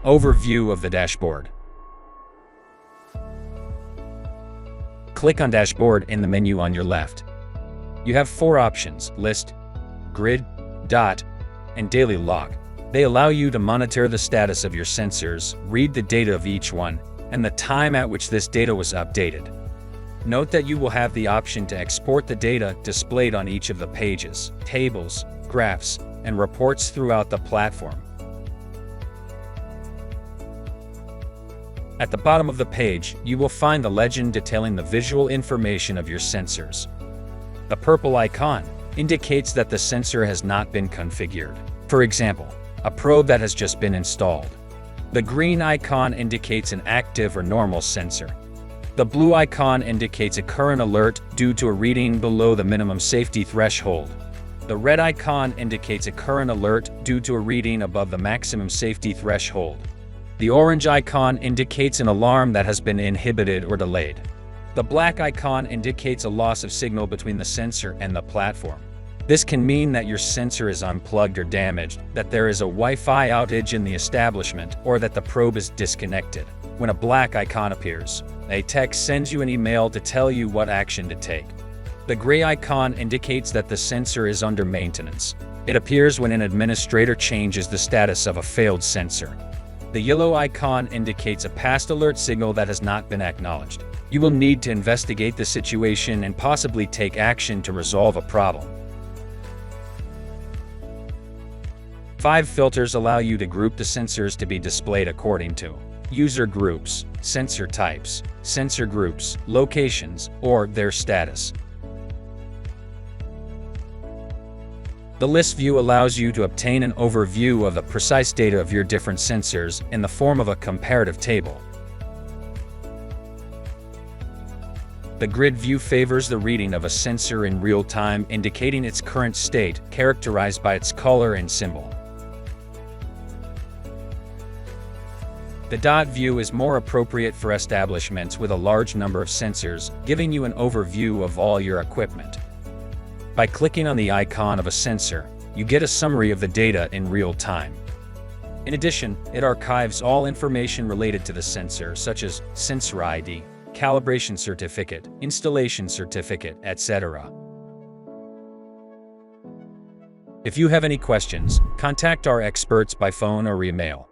Overview of the dashboard. Click on Dashboard in the menu on your left. You have 4 options: List, Grid, Dot, and Daily Log. They allow you to monitor the status of your sensors, read the data of each one, and the time at which this data was updated. Note that you will have the option to export the data displayed on each of the pages, tables, graphs, and reports throughout the platform. At the bottom of the page, you will find the legend detailing the visual information of your sensors. The purple icon indicates that the sensor has not been configured. For example, a probe that has just been installed. The green icon indicates an active or normal sensor. The blue icon indicates a current alert due to a reading below the minimum safety threshold. The red icon indicates a current alert due to a reading above the maximum safety threshold. The orange icon indicates an alarm that has been inhibited or delayed. The black icon indicates a loss of signal between the sensor and the platform. This can mean that your sensor is unplugged or damaged, that there is a Wi-Fi outage in the establishment, or that the probe is disconnected. When a black icon appears, a text sends you an email to tell you what action to take. The gray icon indicates that the sensor is under maintenance. It appears when an administrator changes the status of a failed sensor. The yellow icon indicates a past alert signal that has not been acknowledged. You will need to investigate the situation and possibly take action to resolve a problem. 5 filters allow you to group the sensors to be displayed according to user groups, sensor types, sensor groups, locations, or their status. The list view allows you to obtain an overview of the precise data of your different sensors in the form of a comparative table. The grid view favors the reading of a sensor in real time, indicating its current state, characterized by its color and symbol. The dot view is more appropriate for establishments with a large number of sensors, giving you an overview of all your equipment. By clicking on the icon of a sensor, you get a summary of the data in real time. In addition, it archives all information related to the sensor, such as sensor ID, calibration certificate, installation certificate, etc. If you have any questions, contact our experts by phone or email.